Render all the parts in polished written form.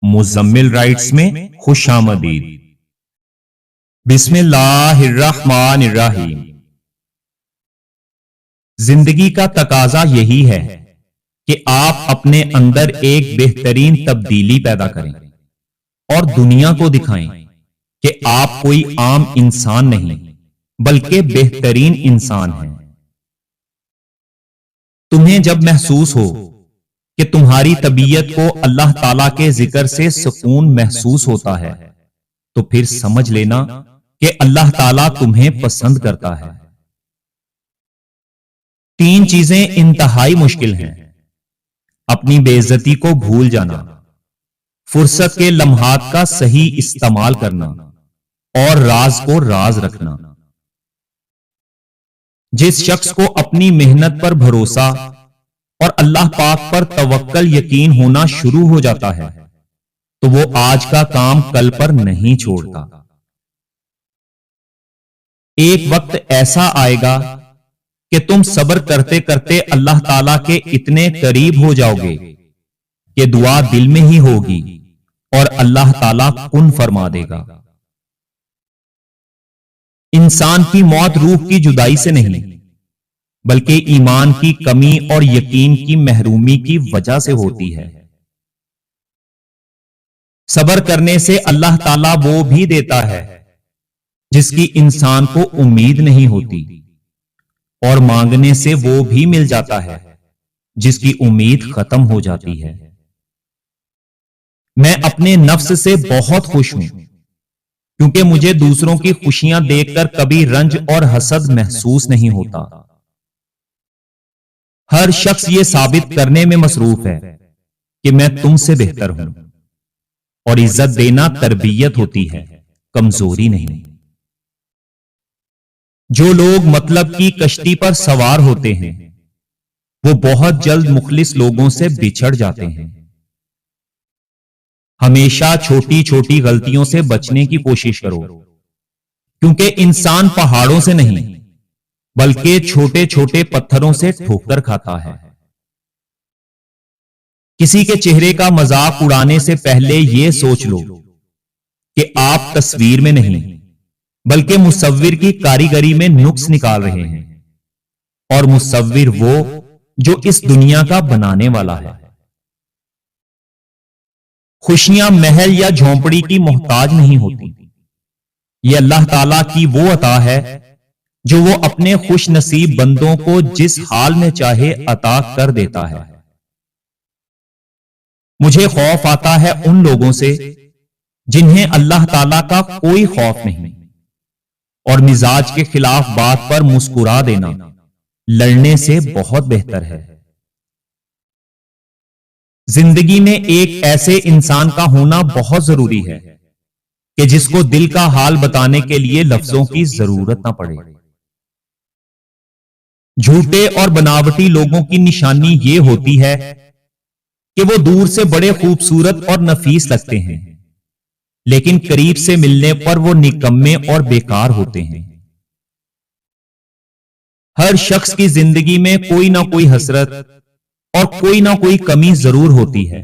Muzammil rights میں خوش آمدید۔ بسم اللہ الرحمن الرحیم۔ زندگی کا تقاضا یہی ہے کہ آپ اپنے اندر ایک بہترین تبدیلی پیدا کریں اور دنیا کو دکھائیں کہ آپ کوئی عام انسان نہیں بلکہ بہترین انسان ہیں۔ تمہیں جب محسوس ہو کہ تمہاری طبیعت کو اللہ تعالیٰ کے ذکر سے سکون محسوس ہوتا ہے تو پھر سمجھ لینا کہ اللہ تعالیٰ تمہیں پسند کرتا ہے۔ تین چیزیں انتہائی مشکل ہیں: اپنی بے عزتی کو بھول جانا، فرصت کے لمحات کا صحیح استعمال کرنا اور راز کو راز رکھنا۔ جس شخص کو اپنی محنت پر بھروسہ اور اللہ پاک پر توکل یقین ہونا شروع ہو جاتا ہے تو وہ آج کا کام کل پر نہیں چھوڑتا۔ ایک وقت ایسا آئے گا کہ تم صبر کرتے کرتے اللہ تعالیٰ کے اتنے قریب ہو جاؤ گے کہ دعا دل میں ہی ہوگی اور اللہ تعالیٰ کن فرما دے گا۔ انسان کی موت روح کی جدائی سے نہیں بلکہ ایمان کی کمی اور یقین کی محرومی کی وجہ سے ہوتی ہے۔ صبر کرنے سے اللہ تعالیٰ وہ بھی دیتا ہے جس کی انسان کو امید نہیں ہوتی، اور مانگنے سے وہ بھی مل جاتا ہے جس کی امید ختم ہو جاتی ہے۔ میں اپنے نفس سے بہت خوش ہوں کیونکہ مجھے دوسروں کی خوشیاں دیکھ کر کبھی رنج اور حسد محسوس نہیں ہوتا۔ ہر شخص یہ ثابت کرنے میں مصروف ہے کہ میں تم سے بہتر ہوں، اور عزت دینا تربیت ہوتی ہے، کمزوری نہیں۔ جو لوگ مطلب کی کشتی پر سوار ہوتے ہیں وہ بہت جلد مخلص لوگوں سے بچھڑ جاتے ہیں۔ ہمیشہ چھوٹی چھوٹی غلطیوں سے بچنے کی کوشش کرو کیونکہ انسان پہاڑوں سے نہیں بلکہ چھوٹے چھوٹے پتھروں سے ٹھوکر کھاتا ہے۔ کسی کے چہرے کا مذاق اڑانے سے پہلے یہ سوچ لو کہ آپ تصویر میں نہیں بلکہ مصور کی کاریگری میں نقص نکال رہے ہیں، اور مصور وہ جو اس دنیا کا بنانے والا ہے۔ خوشیاں محل یا جھونپڑی کی محتاج نہیں ہوتی، یہ اللہ تعالیٰ کی وہ عطا ہے جو وہ اپنے خوش نصیب بندوں کو جس حال میں چاہے عطا کر دیتا ہے۔ مجھے خوف آتا ہے ان لوگوں سے جنہیں اللہ تعالیٰ کا کوئی خوف نہیں، اور مزاج کے خلاف بات پر مسکرا دینا لڑنے سے بہت بہتر ہے۔ زندگی میں ایک ایسے انسان کا ہونا بہت ضروری ہے کہ جس کو دل کا حال بتانے کے لیے لفظوں کی ضرورت نہ پڑے۔ جھوٹے اور بناوٹی لوگوں کی نشانی یہ ہوتی ہے کہ وہ دور سے بڑے خوبصورت اور نفیس لگتے ہیں لیکن قریب سے ملنے پر وہ نکمے اور بیکار ہوتے ہیں۔ ہر شخص کی زندگی میں کوئی نہ کوئی حسرت اور کوئی نہ کوئی کمی ضرور ہوتی ہے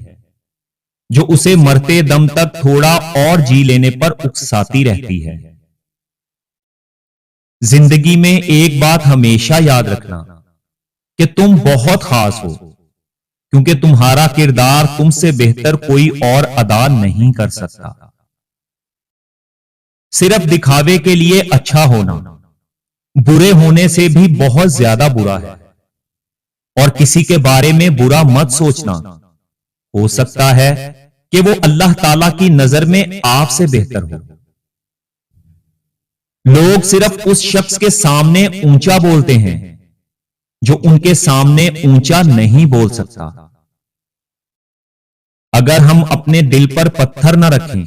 جو اسے مرتے دم تک تھوڑا اور جی لینے پر اکساتی رہتی ہے۔ زندگی میں ایک بات ہمیشہ یاد رکھنا کہ تم بہت خاص ہو کیونکہ تمہارا کردار تم سے بہتر کوئی اور ادا نہیں کر سکتا۔ صرف دکھاوے کے لیے اچھا ہونا برے ہونے سے بھی بہت زیادہ برا ہے، اور کسی کے بارے میں برا مت سوچنا، ہو سکتا ہے کہ وہ اللہ تعالیٰ کی نظر میں آپ سے بہتر ہو۔ لوگ صرف اس شخص کے سامنے اونچا بولتے ہیں جو ان کے سامنے اونچا نہیں بول سکتا۔ اگر ہم اپنے دل پر پتھر نہ رکھیں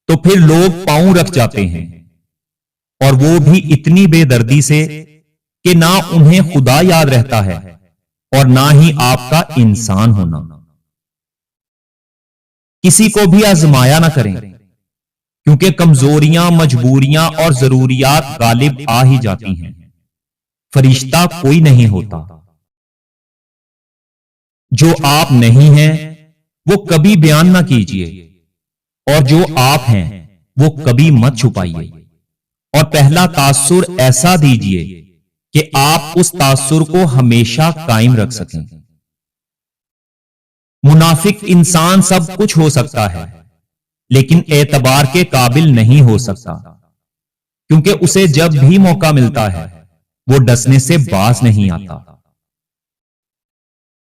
تو پھر لوگ پاؤں رکھ جاتے ہیں، اور وہ بھی اتنی بے دردی سے کہ نہ انہیں خدا یاد رہتا ہے اور نہ ہی آپ کا انسان ہونا۔ کسی کو بھی آزمایا نہ کریں کیونکہ کمزوریاں، مجبوریاں اور ضروریات غالب آ ہی جاتی ہیں۔ فرشتہ کوئی نہیں ہوتا، جو آپ نہیں ہیں وہ کبھی بیان نہ کیجیے، اور جو آپ ہیں وہ کبھی مت چھپائیے، اور پہلا تاثر ایسا دیجیے کہ آپ اس تاثر کو ہمیشہ قائم رکھ سکیں۔ منافق انسان سب کچھ ہو سکتا ہے لیکن اعتبار کے قابل نہیں ہو سکتا، کیونکہ اسے جب بھی موقع ملتا ہے وہ ڈسنے سے باز نہیں آتا۔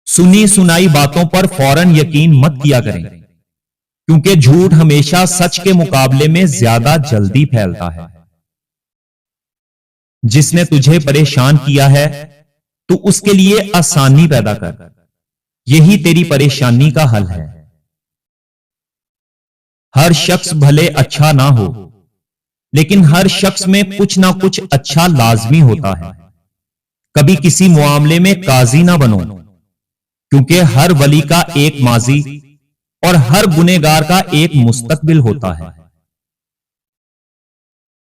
سنی سنائی باتوں پر فوراً یقین مت کیا کریں، کیونکہ جھوٹ ہمیشہ سچ کے مقابلے میں زیادہ جلدی پھیلتا ہے۔ جس نے تجھے پریشان کیا ہے تو اس کے لیے آسانی پیدا کر، یہی تیری پریشانی کا حل ہے۔ ہر شخص بھلے اچھا نہ ہو، لیکن ہر شخص میں کچھ نہ کچھ اچھا لازمی ہوتا ہے۔ کبھی کسی معاملے میں قاضی نہ بنو، کیونکہ ہر ولی کا ایک ماضی اور ہر گنہگار کا ایک مستقبل ہوتا ہے۔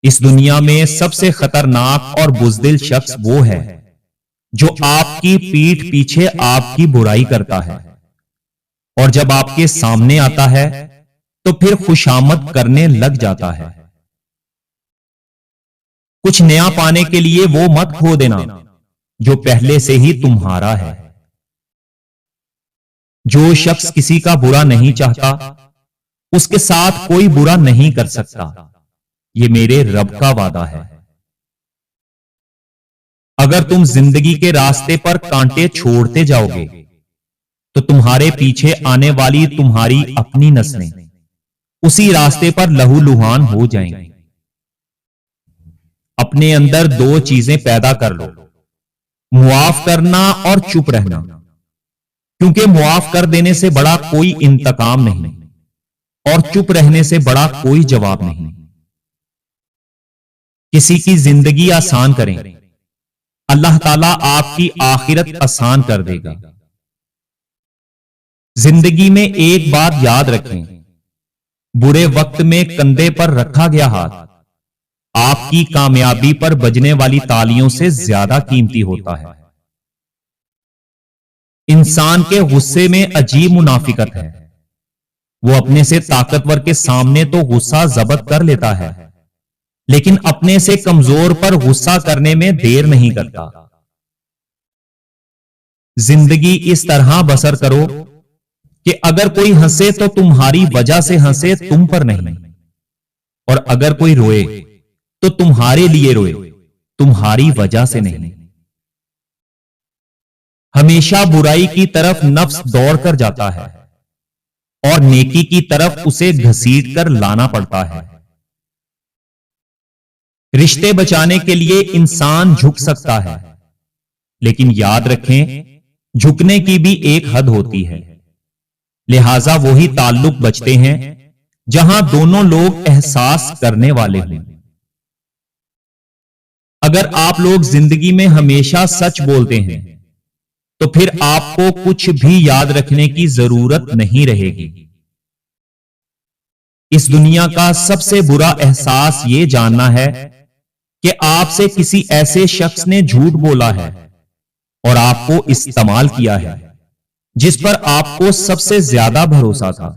اس دنیا میں سب سے خطرناک اور بزدل شخص وہ ہے جو آپ کی پیٹھ پیچھے آپ کی برائی کرتا ہے، اور جب آپ کے سامنے آتا ہے تو پھر خوشامد کرنے لگ جاتا ہے۔ کچھ نیا پانے کے لیے وہ مت کھو دینا جو پہلے سے ہی تمہارا ہے۔ جو شخص کسی کا برا نہیں چاہتا اس کے ساتھ کوئی برا نہیں کر سکتا، یہ میرے رب کا وعدہ ہے۔ اگر تم زندگی کے راستے پر کانٹے چھوڑتے جاؤ گے تو تمہارے پیچھے آنے والی تمہاری اپنی نسلیں اسی راستے پر لہو لہان ہو جائیں گی۔ اپنے اندر دو چیزیں پیدا کر لو، معاف کرنا اور چپ رہنا، کیونکہ معاف کر دینے سے بڑا کوئی انتقام نہیں اور چپ رہنے سے بڑا کوئی جواب نہیں۔ کسی کی زندگی آسان کریں، اللہ تعالیٰ آپ کی آخرت آسان کر دے گا۔ زندگی میں ایک بات یاد رکھیں، برے وقت میں کندھے پر رکھا گیا ہاتھ آپ کی کامیابی پر بجنے والی تالیوں سے زیادہ قیمتی ہوتا ہے۔ انسان کے غصے میں عجیب منافقت ہے، وہ اپنے سے طاقتور کے سامنے تو غصہ ضبط کر لیتا ہے، لیکن اپنے سے کمزور پر غصہ کرنے میں دیر نہیں کرتا۔ زندگی اس طرح بسر کرو کہ اگر کوئی ہنسے تو تمہاری وجہ سے ہنسے، تم پر نہیں، اور اگر کوئی روئے تو تمہارے لیے روئے، تمہاری وجہ سے نہیں۔ ہمیشہ برائی کی طرف نفس دوڑ کر جاتا ہے اور نیکی کی طرف اسے گھسیٹ کر لانا پڑتا ہے۔ رشتے بچانے کے لیے انسان جھک سکتا ہے، لیکن یاد رکھیں جھکنے کی بھی ایک حد ہوتی ہے، لہذا وہی تعلق بچتے ہیں جہاں دونوں لوگ احساس کرنے والے ہوں۔ اگر آپ لوگ زندگی میں ہمیشہ سچ بولتے ہیں تو پھر آپ کو کچھ بھی یاد رکھنے کی ضرورت نہیں رہے گی۔ اس دنیا کا سب سے برا احساس یہ جاننا ہے کہ آپ سے کسی ایسے شخص نے جھوٹ بولا ہے اور آپ کو استعمال کیا ہے جس پر آپ کو سب سے زیادہ بھروسہ تھا۔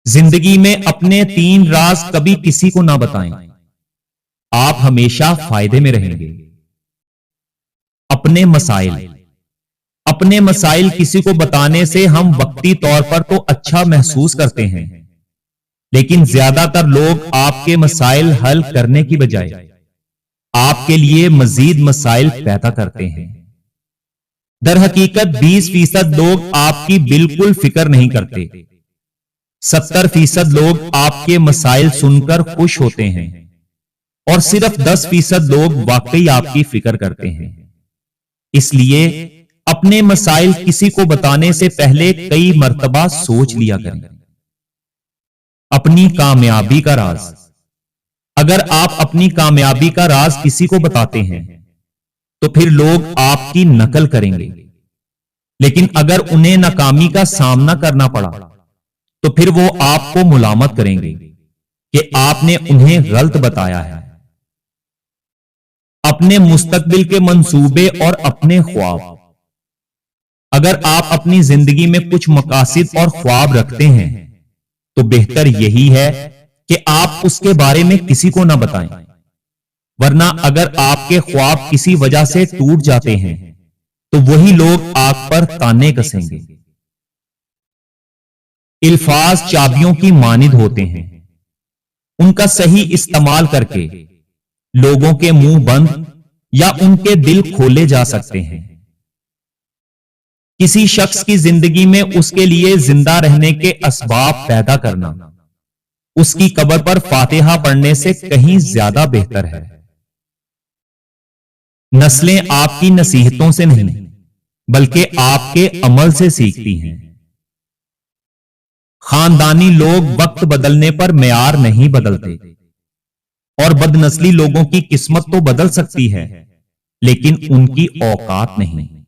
زندگی میں اپنے 3 راز کبھی کسی کو نہ بتائیں، آپ ہمیشہ فائدے میں رہیں گے۔ اپنے مسائل کسی کو بتانے سے ہم وقتی طور پر تو اچھا محسوس کرتے ہیں، لیکن زیادہ تر لوگ آپ کے مسائل حل کرنے کی بجائے آپ کے لیے مزید مسائل پیدا کرتے ہیں۔ در حقیقت 20% لوگ آپ کی بالکل فکر نہیں کرتے، 70% لوگ آپ کے مسائل سن کر خوش ہوتے ہیں، اور صرف 10% لوگ واقعی آپ کی فکر کرتے ہیں۔ اس لیے اپنے مسائل کسی کو بتانے سے پہلے کئی مرتبہ سوچ لیا کریں۔ اپنی کامیابی کا راز، اگر آپ اپنی کامیابی کا راز کسی کو بتاتے ہیں تو پھر لوگ آپ کی نقل کریں گے، لیکن اگر انہیں ناکامی کا سامنا کرنا پڑا تو پھر وہ آپ کو ملامت کریں گے کہ آپ نے انہیں غلط بتایا ہے۔ اپنے مستقبل کے منصوبے اور اپنے خواب، اگر آپ اپنی زندگی میں کچھ مقاصد اور خواب رکھتے ہیں تو بہتر یہی ہے کہ آپ اس کے بارے میں کسی کو نہ بتائیں، ورنہ اگر آپ کے خواب کسی وجہ سے ٹوٹ جاتے ہیں تو وہی لوگ آپ پر تانے کسیں گے۔ الفاظ چابیوں کی مانند ہوتے ہیں، ان کا صحیح استعمال کر کے لوگوں کے منہ بند یا ان کے دل کھولے جا سکتے ہیں۔ کسی شخص کی زندگی میں اس کے لیے زندہ رہنے کے اسباب پیدا کرنا اس کی قبر پر فاتحہ پڑھنے سے کہیں زیادہ بہتر ہے۔ نسلیں آپ کی نصیحتوں سے نہیں بلکہ آپ کے عمل سے سیکھتی ہیں۔ خاندانی لوگ وقت بدلنے پر معیار نہیں بدلتے، اور بدنسلی لوگوں کی قسمت تو بدل سکتی ہے لیکن ان کی اوقات نہیں۔